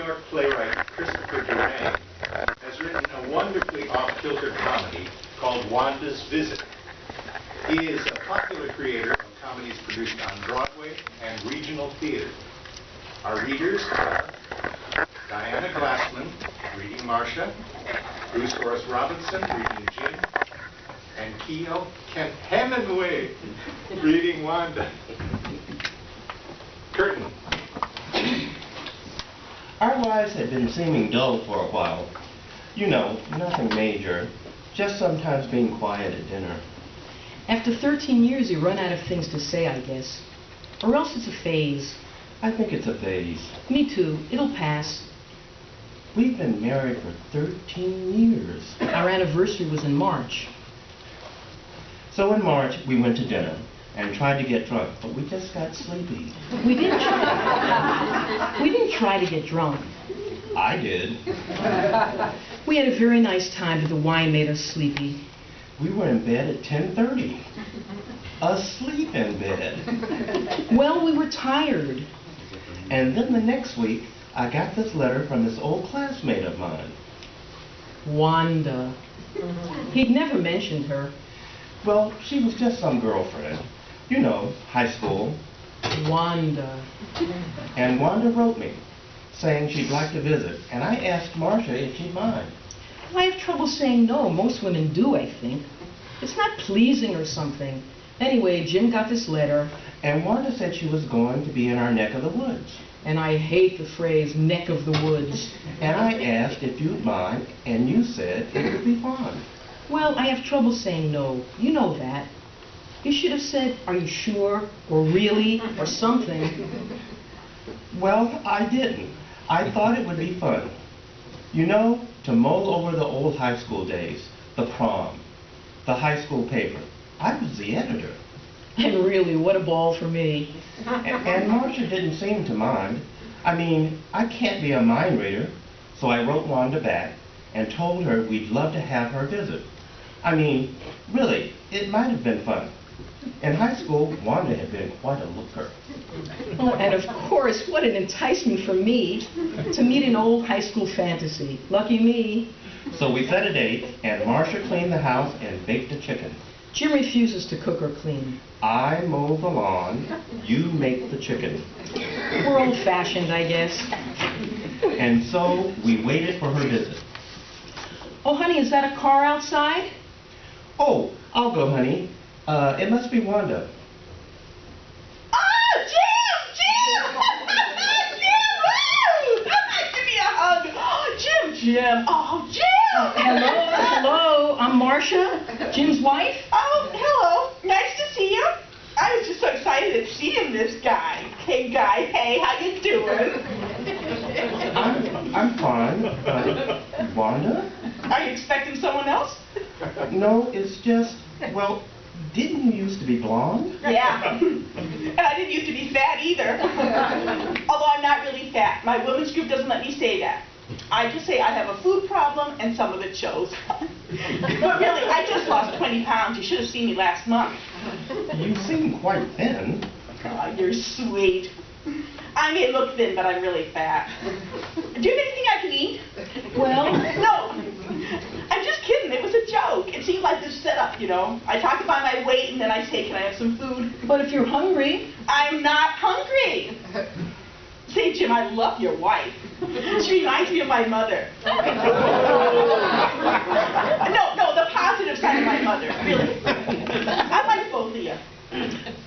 York playwright Christopher Durang has written a wonderfully off-kilter comedy called Wanda's Visit. He is a popular creator of comedies produced on Broadway and regional theater. Our readers are Diana Glassman, reading Marcia, Bruce Horace Robinson, reading Jim, and Keo Kent Hemingway, reading Wanda. Curtain. Our lives had been seeming dull for a while. You know, nothing major, just sometimes being quiet at dinner. After 13 years, you run out of things to say, I guess. Or else it's a phase. I think it's a phase. Me too. It'll pass. We've been married for 13 years. Our anniversary was in March. So in March, we went to dinner and tried to get drunk, but we just got sleepy. We didn't try to get drunk. I did. We had a very nice time, but the wine made us sleepy. We were in bed at 10:30. Asleep in bed. Well, we were tired. And then the next week, I got this letter from this old classmate of mine. Wanda. He'd never mentioned her. Well, she was just some girlfriend. You know, high school. Wanda. And Wanda wrote me, saying she'd like to visit, and I asked Marcia if she'd mind. I have trouble saying no. Most women do, I think. It's not pleasing or something. Anyway, Jim got this letter. And Wanda said she was going to be in our neck of the woods. And I hate the phrase, neck of the woods. And I asked if you'd mind, and you said it would be fun. Well, I have trouble saying no. You know that. You should have said, are you sure? Or really? Or something. Well, I didn't. I thought it would be fun. You know, to mull over the old high school days, the prom, the high school paper. I was the editor. And really, what a ball for me. And Marcia didn't seem to mind. I mean, I can't be a mind reader, so I wrote Wanda back and told her we'd love to have her visit. I mean, really, it might have been fun. In high school, Wanda had been quite a looker. Oh, and of course, what an enticement for me to meet an old high school fantasy. Lucky me. So we set a date, and Marcia cleaned the house and baked a chicken. Jim refuses to cook or clean. I mow the lawn, you make the chicken. We're old-fashioned, I guess. And so we waited for her visit. Oh, honey, is that a car outside? Oh, I'll go, honey. It must be Wanda. Oh, Jim! Jim! Jim! Woo! Give me a hug. Oh, Jim! Oh, Jim! Hello, I'm Marcia, Jim's wife. Oh, hello. Nice to see you. I was just so excited at seeing this guy. Hey, guy. Hey, how you doing? I'm fine. Wanda? Are you expecting someone else? No, it's just, well, didn't you used to be blonde? Yeah. And I didn't used to be fat either. Although I'm not really fat. My women's group doesn't let me say that. I just say I have a food problem, and some of it shows. But really, I just lost 20 pounds. You should have seen me last month. You seem quite thin. Oh, you're sweet. I may look thin, but I'm really fat. Do you have anything I can eat? Well, No. I'm just kidding. It was a joke. It seemed like this setup, you know. I talk about my weight, and then I say, can I have some food? but if you're hungry, I'm not hungry. Say, Jim, I love your wife. She reminds me of my mother. No, the positive side of my mother, really. I like both of you.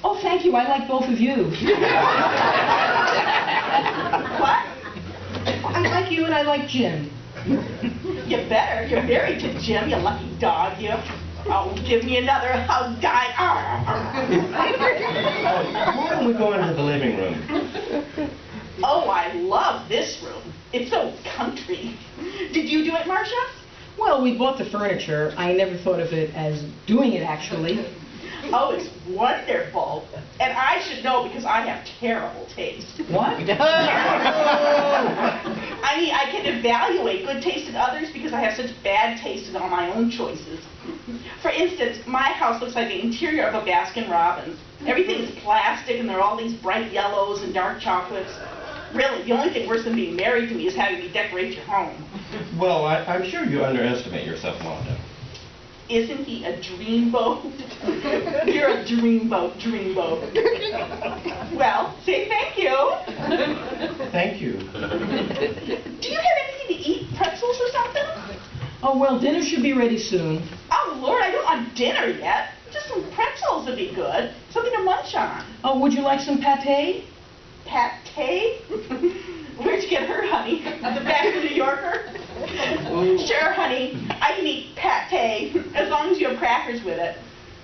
oh, thank you, I like both of you. What? I like you and I like Jim. You better. You're married to Jim, you lucky dog, you. Oh, give me another hug, guy. Why don't we go into the living room? Oh, I love this room. It's so country. Did you do it, Marcia? Well, we bought the furniture. I never thought of it as doing it, actually. Oh, it's wonderful. And I should know because I have terrible taste. What? I mean, I can evaluate good taste in others because I have such bad taste in all my own choices. For instance, my house looks like the interior of a Baskin Robbins. Everything's plastic and there are all these bright yellows and dark chocolates. Really, the only thing worse than being married to me is having me decorate your home. Well, I'm sure you underestimate yourself, Wanda. Isn't he a dreamboat? You're a dreamboat. Well, say thank you. Thank you. Do you have anything to eat? Pretzels or something? Oh, well, dinner should be ready soon. Oh, Lord, I don't want dinner yet. Just some pretzels would be good. Something to munch on. Oh, would you like some pâté? Pate? Where'd you get her, honey? At the back of the New Yorker? Sure, honey. I can eat pate as long as you have crackers with it.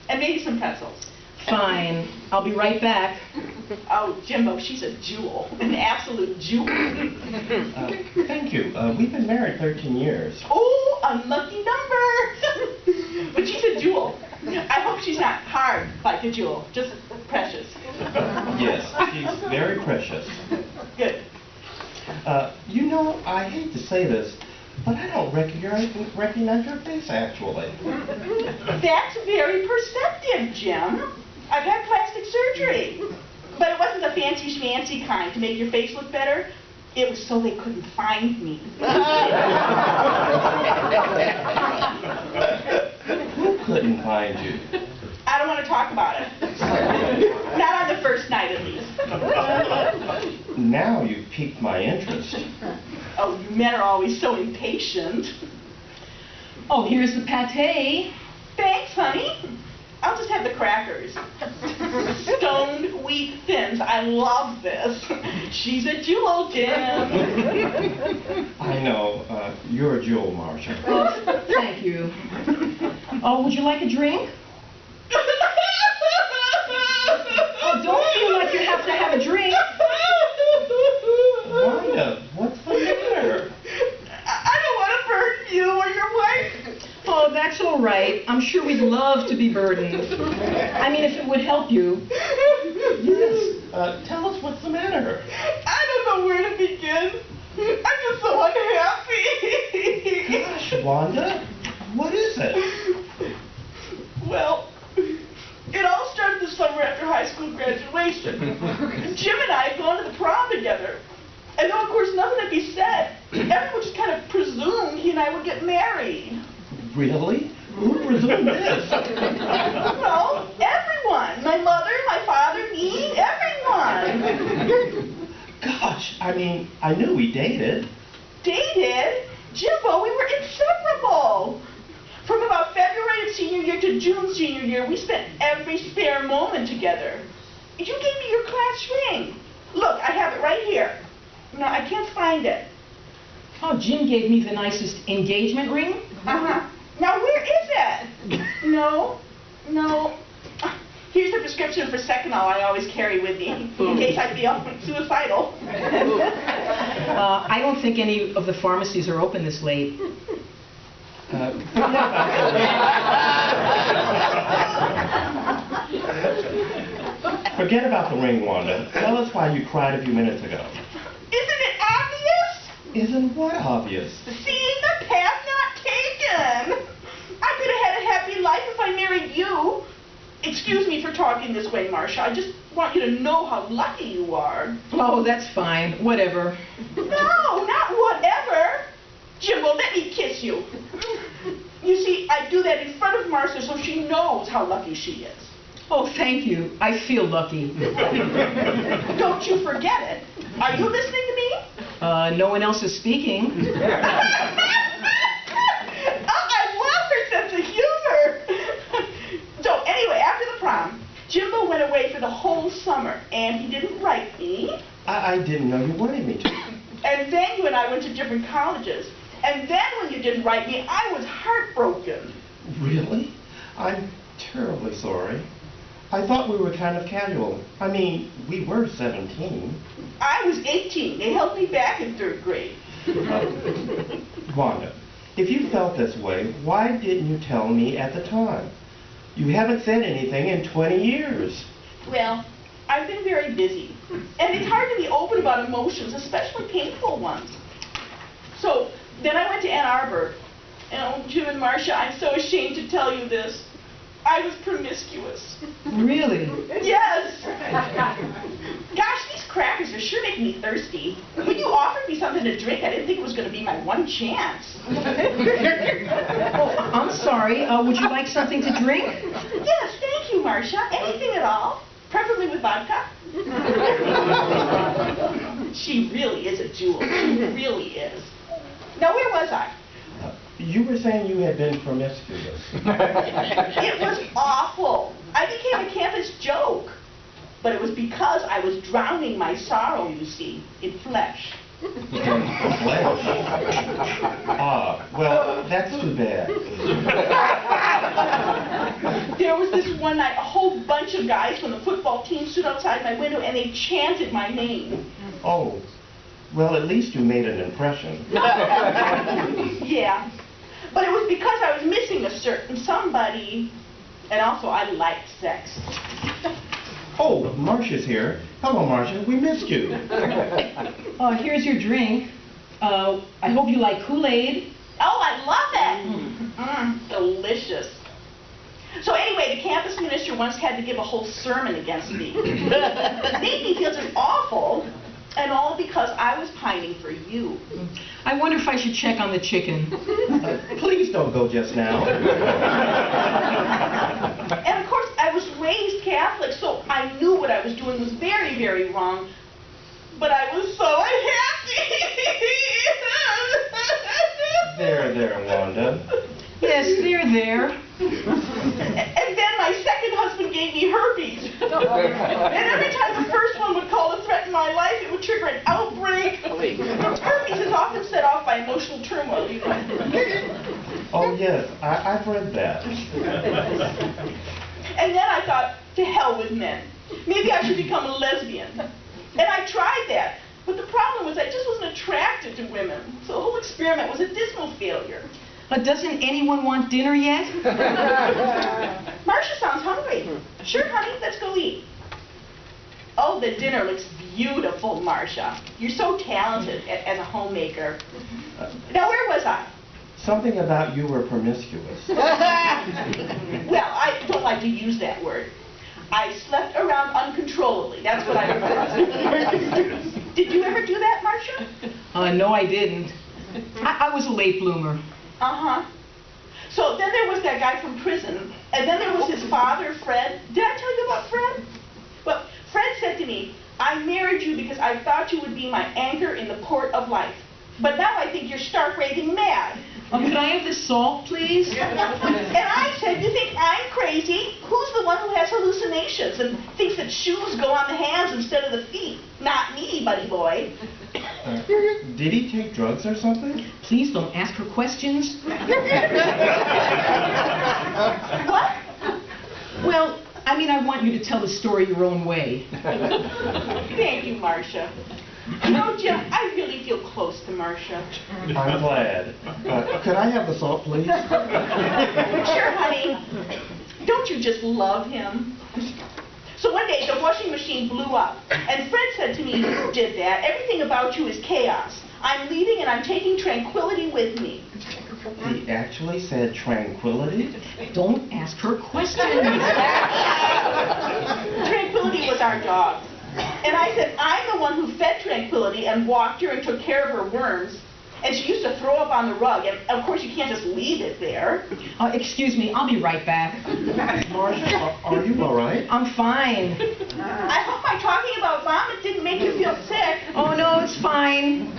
And maybe some pretzels. Fine. I'll be right back. Oh, Jimbo, she's a jewel. An absolute jewel. Thank you. We've been married 13 years. Oh, unlucky number. But she's a jewel. I hope she's not hard like a jewel, just precious. Yes, she's very precious. Good. You know, I hate to say this, but I don't recognize your face, actually. That's very perceptive, Jim. I've had plastic surgery. But it wasn't the fancy schmancy kind to make your face look better. It was so they couldn't find me. Who couldn't find you? I don't want to talk about it. Not on the first night, at least. Now you've piqued my interest. Oh, you men are always so impatient. Oh, here's the pâté. Thanks, honey. I'll just have the crackers. Stoned wheat thins. I love this. She's a jewel, Jim. I know. You're a jewel, Marcia. Oh, thank you. Oh, would you like a drink? Oh, don't feel like you have to have a drink. Wanda, what's the matter? I don't want to burden you or your wife. Oh, that's all right. I'm sure we'd love to be burdened. I mean, if it would help you. Yes. Tell us what's the matter. I don't know where to begin. I'm just so unhappy. Gosh, Wanda, what is it? Well, it all started the summer after high school graduation. Jim and I had gone to the prom together. And though, of course, nothing had been said, everyone just kind of presumed he and I would get married. Really? Who presumed this? Well, everyone. My mother, my father, me, everyone. Gosh, I mean, I knew we dated. Dated? Jimbo, we were inseparable. From about February of senior year to June senior year, we spent every spare moment together. You gave me your class ring. Look, I have it right here. No, I can't find it. Oh, Jim gave me the nicest engagement ring. Uh-huh. Now, where is it? No. Here's the prescription for Seconal I always carry with me, in case I feel suicidal. I don't think any of the pharmacies are open this late. Forget about the ring, Wanda. Tell us why you cried a few minutes ago. Isn't it obvious? Isn't what obvious? Seeing the path not taken. I could have had a happy life if I married you. Excuse me for talking this way, Marcia. I just want you to know how lucky you are. Oh, that's fine. Whatever. No, not whatever. Jimbo, let me kiss you. You see, I do that in front of Marcia so she knows how lucky she is. Oh, thank you. I feel lucky. Don't you forget it. Are you listening to me? No one else is speaking. I love her sense of humor. So anyway, after the prom, Jimbo went away for the whole summer, and he didn't write me. I didn't know you wanted me to. And then you and I went to different colleges. And then when you didn't write me, I was heartbroken. Really? I'm terribly sorry. I thought we were kind of casual. I mean, we were 17. I was 18. They held me back in 3rd grade. Wanda, if you felt this way, why didn't you tell me at the time? You haven't said anything in 20 years. Well, I've been very busy. And it's hard to be open about emotions, especially painful ones. So then I went to Ann Arbor. And oh, Jim and Marcia, I'm so ashamed to tell you this. I was promiscuous. Really? Yes. Gosh, these crackers are sure making make me thirsty. When you offered me something to drink, I didn't think it was going to be my one chance. Oh, I'm sorry. Would you like something to drink? Yes, thank you, Marcia. Anything at all. Preferably with vodka. She really is a jewel. She really is. Now, where was I? You were saying you had been promiscuous. It was awful. I became a campus joke. But it was because I was drowning my sorrow, you see, in flesh. Flesh? Ah, well, that's too bad. There was this one night, a whole bunch of guys from the football team stood outside my window and they chanted my name. Oh, well, at least you made an impression. Yeah, but it was because I was missing a certain somebody, and also I liked sex. Oh, Marcia's here. Hello, Marcia. We missed you. Here's your drink. I hope you like Kool-Aid. Oh, I love it. Delicious. So anyway, the campus minister once had to give a whole sermon against me. It made me feel just awful, and all because I was pining for you. I wonder if I should check on the chicken. Please don't go just now. And of course, I was raised Catholic, so I knew what I was doing was very, very wrong. But I was so unhappy. There, Wanda. Yes, there. And then my second husband gave me herpes. And every time the first one would call to threaten my life, it would trigger an outbreak. Herpes is often set off by emotional turmoil, you know. Oh, yes, I've read that. And then I thought, to hell with men. Maybe I should become a lesbian. And I tried that. But the problem was I just wasn't attracted to women. So the whole experiment was a dismal failure. But doesn't anyone want dinner yet? Marcia sounds hungry. Sure, honey, let's go eat. Oh, the dinner looks beautiful, Marcia. You're so talented as a homemaker. Now, where was I? Something about you were promiscuous. Well, I don't like to use that word. I slept around uncontrollably. That's what I remember. Did you ever do that, Marcia? No, I didn't. I was a late bloomer. Uh-huh. So then there was that guy from prison, and then there was his father, Fred. Did I tell you about Fred? Well, Fred said to me, I married you because I thought you would be my anchor in the port of life. But now I think you're stark raving mad. Could I have the salt, please? And I said, you think I'm crazy? Who's the one who has hallucinations and thinks that shoes go on the hands instead of the feet? Not me, buddy boy. Did he take drugs or something? Please don't ask her questions. What? Well, I mean, I want you to tell the story your own way. Thank you, Marcia. You know, Jim, I really feel close to Marcia. I'm glad. Could I have the salt, please? Sure, honey. Don't you just love him? So one day, the washing machine blew up, and Fred said to me, "You did that. Everything about you is chaos. I'm leaving, and I'm taking tranquility with me." He actually said tranquility? Don't ask her questions. Tranquility was our dog. And I said, I'm the one who fed Tranquility and walked her and took care of her worms. And she used to throw up on the rug. And of course, you can't just leave it there. Excuse me, I'll be right back. Marcia, are you all right? I'm fine. I hope my talking about vomit didn't make you feel sick. Oh, no, it's fine.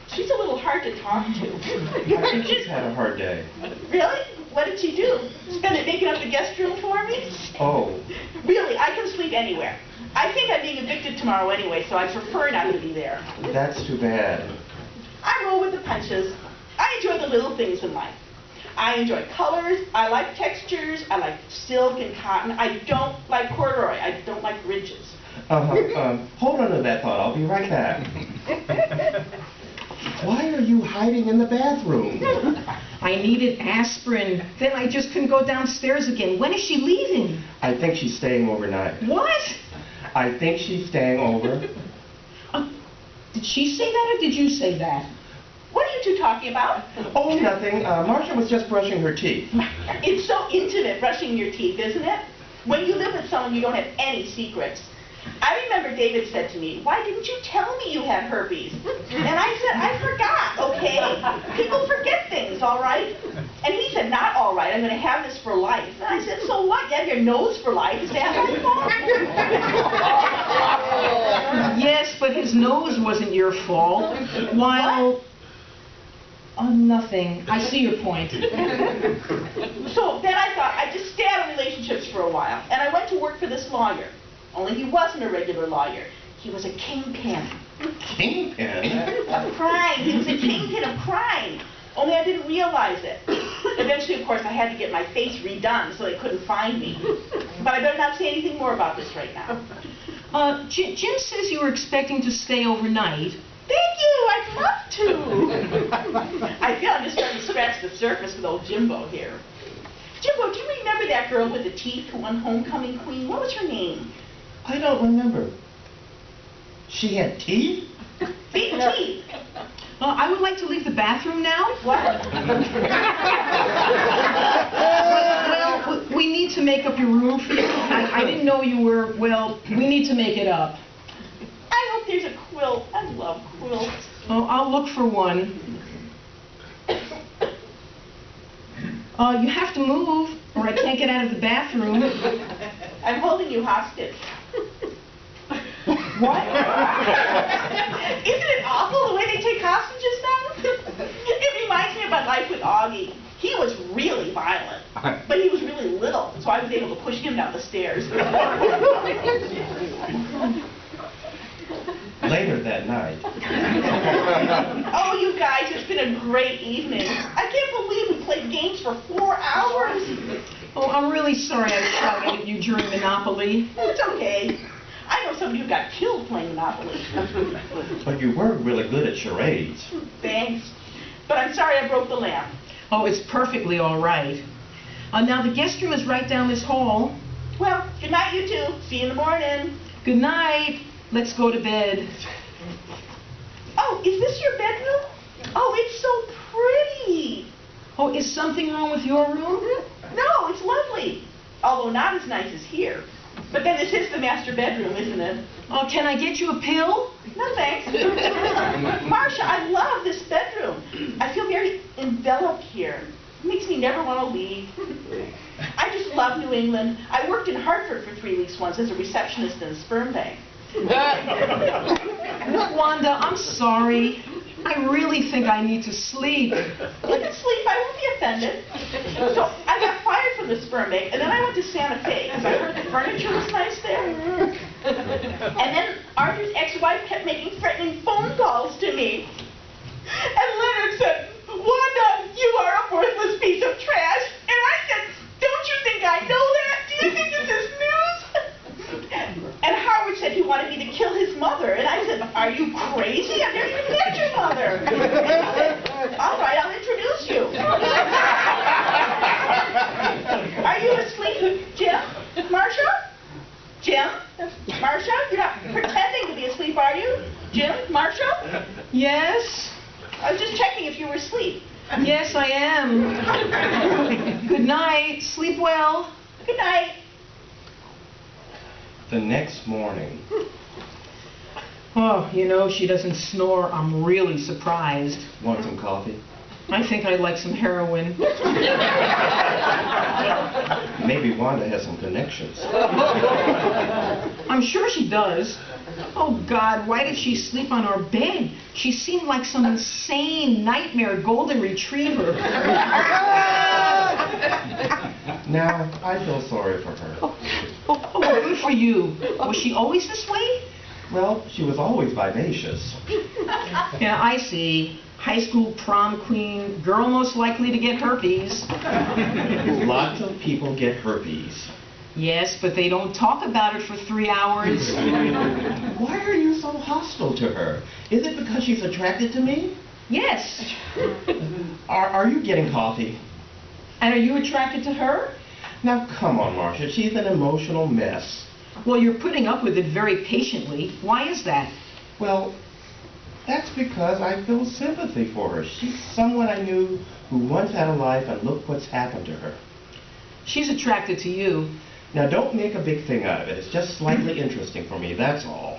She's a little hard to talk to. I think she's had a hard day. Really? What did she do? Spend it making up the guest room for me? Oh. Really, I can sleep anywhere. I think I'm being evicted tomorrow anyway, so I prefer not to be there. That's too bad. I roll with the punches. I enjoy the little things in life. I enjoy colors, I like textures, I like silk and cotton. I don't like corduroy, I don't like ridges. Hold on to that thought, I'll be right back. Why are you hiding in the bathroom? I needed aspirin. Then I just couldn't go downstairs again. When is she leaving? I think she's staying overnight. What? I think she's staying over. Did she say that or did you say that? What are you two talking about? Oh, nothing. Marcia was just brushing her teeth. It's so intimate brushing your teeth, isn't it? When you live with someone, you don't have any secrets. I remember David said to me, "Why didn't you tell me you had herpes?" And I said, "I forgot, okay? People forget things, all right?" And he said, "Not all right, I'm going to have this for life." And I said, "So what? You have your nose for life? Is that my fault?" Yes, but his nose wasn't your fault. While... Oh, nothing. I see your point. So then I thought I'd just stay out of relationships for a while. And I went to work for this lawyer. Only he wasn't a regular lawyer. He was a kingpin. Kingpin? Of crime. He was a kingpin of crime. Only I didn't realize it. Eventually, of course, I had to get my face redone so they couldn't find me. But I better not say anything more about this right now. Jim says you were expecting to stay overnight. Thank you. I'd love to. I feel I'm just starting to scratch the surface with old Jimbo here. Jimbo, do you remember that girl with the teeth who won Homecoming Queen? What was her name? I don't remember. She had teeth? Big teeth. I would like to leave the bathroom now. What? Well, we need to make up your room for you. I didn't know you were, well, we need to make it up. I hope there's a quilt. I love quilts. Oh, I'll look for one. You have to move, or I can't get out of the bathroom. I'm holding you hostage. What? Isn't it awful the way they take hostages now? It reminds me of my life with Augie. He was really violent, but he was really little, so I was able to push him down the stairs. Later that night. Oh, you guys, it's been a great evening. I can't believe we played games for 4 hours. Oh, I'm really sorry I shouted at you during Monopoly. It's okay. I know somebody who got killed playing Monopoly. But you were really good at charades. Thanks. But I'm sorry I broke the lamp. Oh, it's perfectly all right. Now, the guest room is right down this hall. Well, good night, you two. See you in the morning. Good night. Let's go to bed. Oh, is this your bedroom? Oh, it's so pretty. Oh, is something wrong with your room? No, it's lovely. Although not as nice as here. But then this is the master bedroom, isn't it? Oh, can I get you a pill? No, thanks. Marcia, I love this bedroom. I feel very enveloped here. It makes me never want to leave. I just love New England. I worked in Hartford for 3 weeks once as a receptionist in a sperm bank. Wanda, I'm sorry. I really think I need to sleep. You can sleep. I won't be offended. So I got fired from the sperm bank, and then I went to Santa Fe because I heard the furniture was nice there. And then Arthur's ex-wife kept making threatening phone calls to me. And Leonard said, "Wanda, you are a worthless piece of trash." And I said, "Don't you think I know that? Do you think this is news?" And Howard said he wanted me to kill his mother. And I said, "Are you crazy? I've never even met your mother." And he said, "All right, I'll introduce you." Are you asleep, Jim? Marcia? Jim? Marcia? You're not pretending to be asleep, are you? Jim? Marcia? Yes? I was just checking if you were asleep. Yes, I am. Good night. Sleep well. Good night. The next morning. Oh, you know, she doesn't snore. I'm really surprised. Want some coffee? I think I'd like some heroin. Maybe Wanda has some connections. I'm sure she does. Oh, God, why did she sleep on our bed? She seemed like some insane nightmare golden retriever. Now, I feel sorry for her. Oh, good for you. Was she always this way? Well, she was always vivacious. Yeah, I see. High school prom queen, girl most likely to get herpes. Lots of people get herpes. Yes, but they don't talk about it for 3 hours. Why are you so hostile to her? Is it because she's attracted to me? Yes. Are you getting coffee? And are you attracted to her? Now, come on, Marcia. She's an emotional mess. Well, you're putting up with it very patiently. Why is that? Well, that's because I feel sympathy for her. She's someone I knew who once had a life, and look what's happened to her. She's attracted to you. Now, don't make a big thing out of it. It's just slightly interesting for me, that's all.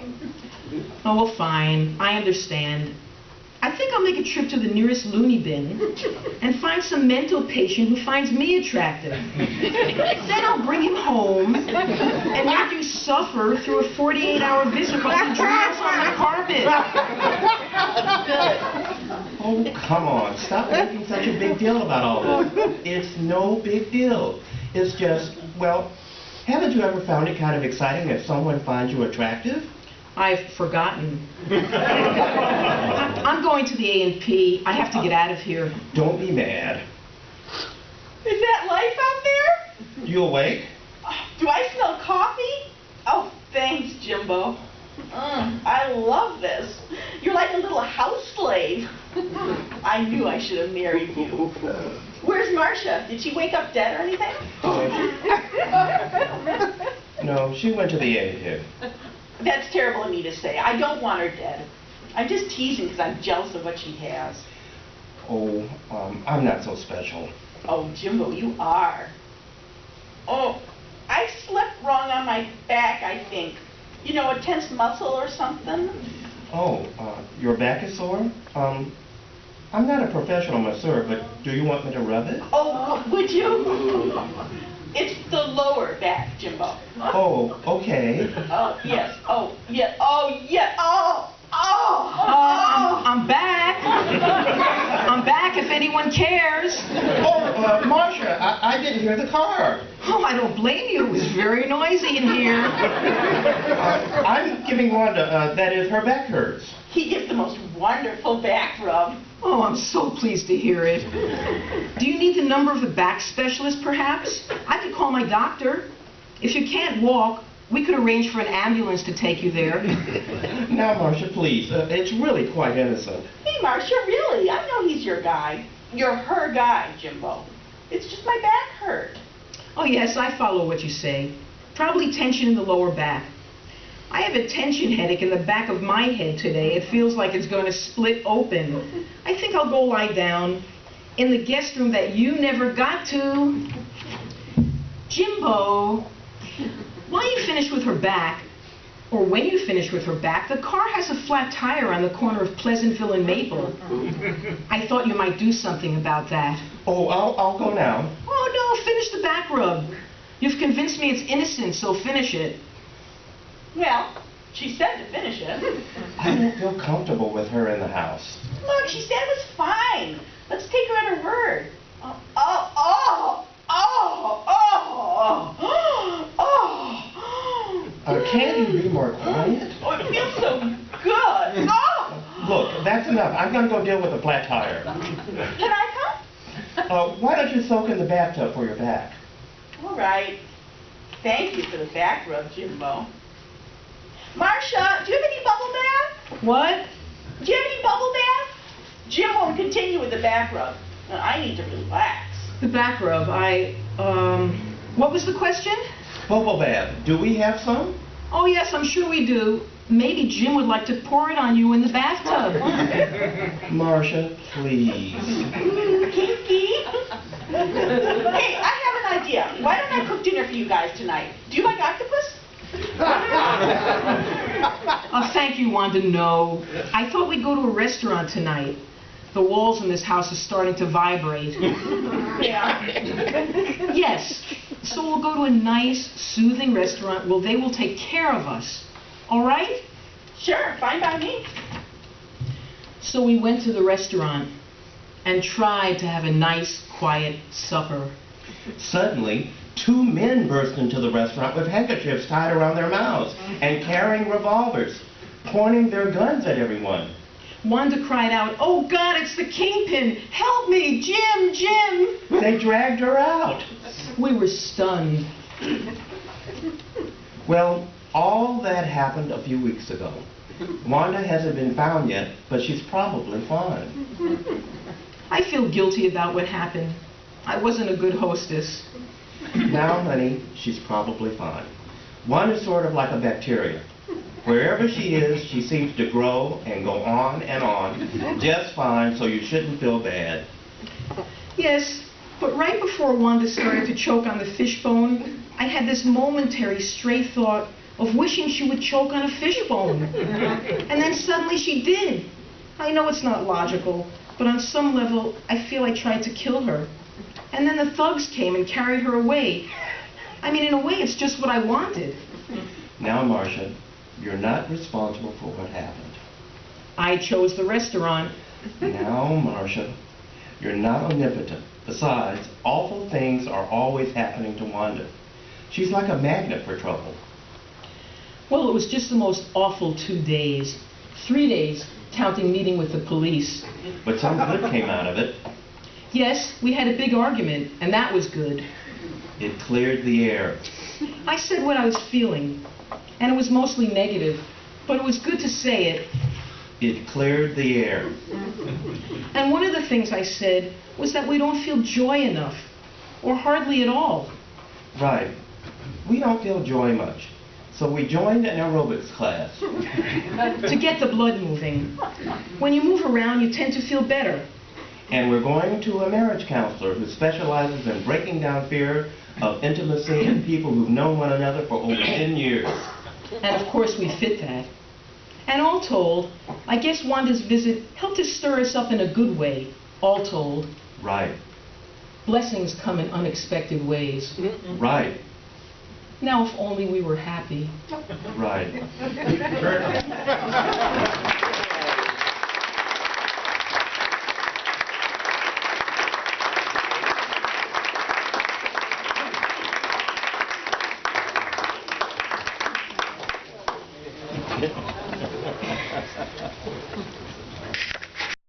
Oh, well, fine. I understand. I think I'll make a trip to the nearest loony bin and find some mental patient who finds me attractive. Then I'll bring him home and make you suffer through a 48-hour visit while he drools on the carpet. Oh, come on. Stop making such a big deal about all this. It's no big deal. It's just, well, haven't you ever found it kind of exciting if someone finds you attractive? I've forgotten. I'm going to the A&P. I have to get out of here. Don't be mad. Is that life out there? You awake? Do I smell coffee? Oh, thanks, Jimbo. I love this. You're like a little house slave. I knew I should have married you. Where's Marcia? Did she wake up dead or anything? No, she went to the A&P. That's terrible of me to say. I don't want her dead. I'm just teasing because I'm jealous of what she has. Oh, I'm not so special. Oh, Jimbo, you are. Oh, I slept wrong on my back, I think. You know, a tense muscle or something. Oh, your back is sore? I'm not a professional masseur, but do you want me to rub it? Oh, would you? It's the lower back, Jimbo. Oh, okay. Oh, yes. Oh, yeah. Oh, yeah. Oh, oh. I'm back. I'm back if anyone cares. Oh, Marcia, I didn't hear the car. Oh, I don't blame you. It was very noisy in here. I'm giving Wanda, that is, her back hurts. He gives the most wonderful back rub. Oh, I'm so pleased to hear it. Do you need the number of the back specialist, perhaps? I could call my doctor. If you can't walk, we could arrange for an ambulance to take you there. Now, Marcia, please. It's really quite innocent. Hey, Marcia, really? I know he's your guy. You're her guy, Jimbo. It's just my back hurt. Oh, yes, I follow what you say. Probably tension in the lower back. I have a tension headache in the back of my head today. It feels like it's going to split open. I think I'll go lie down in the guest room that you never got to. Jimbo, while you finish with her back, or when you finish with her back, the car has a flat tire on the corner of Pleasantville and Maple. I thought you might do something about that. Oh, I'll go now. Oh, no, finish the back rub. You've convinced me it's innocent, so finish it. Well, she said to finish it. I don't feel comfortable with her in the house. Look, she said it was fine. Let's take her at her word. Oh, oh, oh, oh, oh, oh. Can't you be more quiet? Oh, it feels so good. Oh. Look, that's enough. I'm going to go deal with the flat tire. Can I come? Why don't you soak in the bathtub for your back? All right. Thank you for the back rub, Jimbo. Marcia, do you have any bubble bath? What? Do you have any bubble bath? Jim won't continue with the back rub. I need to relax. The back rub, what was the question? Bubble bath. Do we have some? Oh, yes, I'm sure we do. Maybe Jim would like to pour it on you in the bathtub. Marcia, please. Kinky? Hey, I have an idea. Why don't I cook dinner for you guys tonight? Do you like octopus? Oh, thank you, Wanda. No. I thought we'd go to a restaurant tonight. The walls in this house are starting to vibrate. Yeah. Yes. So we'll go to a nice, soothing restaurant where they will take care of us. All right? Sure, fine by me. So we went to the restaurant and tried to have a nice, quiet supper. Suddenly, two men burst into the restaurant with handkerchiefs tied around their mouths and carrying revolvers, pointing their guns at everyone. Wanda cried out, "Oh, God, it's the kingpin! Help me! Jim! Jim!" They dragged her out. We were stunned. Well, all that happened a few weeks ago. Wanda hasn't been found yet, but she's probably fine. I feel guilty about what happened. I wasn't a good hostess. Now, honey, she's probably fine. Wanda's sort of like a bacteria. Wherever she is, she seems to grow and go on and on, just fine, so you shouldn't feel bad. Yes, but right before Wanda started to choke on the fishbone, I had this momentary stray thought of wishing she would choke on a fishbone. And then suddenly she did. I know it's not logical, but on some level, I feel I tried to kill her. And then the thugs came and carried her away. I mean, in a way, it's just what I wanted. Now, Marcia, you're not responsible for what happened. I chose the restaurant. Now, Marcia, you're not omnipotent. Besides, awful things are always happening to Wanda. She's like a magnet for trouble. Well, it was just the most awful 2 days. 3 days, counting meeting with the police. But some good came out of it. Yes, we had a big argument, and that was good. It cleared the air. I said what I was feeling, and it was mostly negative, but it was good to say it. It cleared the air. And one of the things I said was that we don't feel joy enough, or hardly at all. Right. We don't feel joy much. So we joined an aerobics class. To get the blood moving. When you move around, you tend to feel better. And we're going to a marriage counselor who specializes in breaking down fear of intimacy in people who've known one another for over 10 years. And of course we fit that. And all told, I guess Wanda's visit helped to stir us up in a good way, all told. Right. Blessings come in unexpected ways. Right. Now if only we were happy. Right.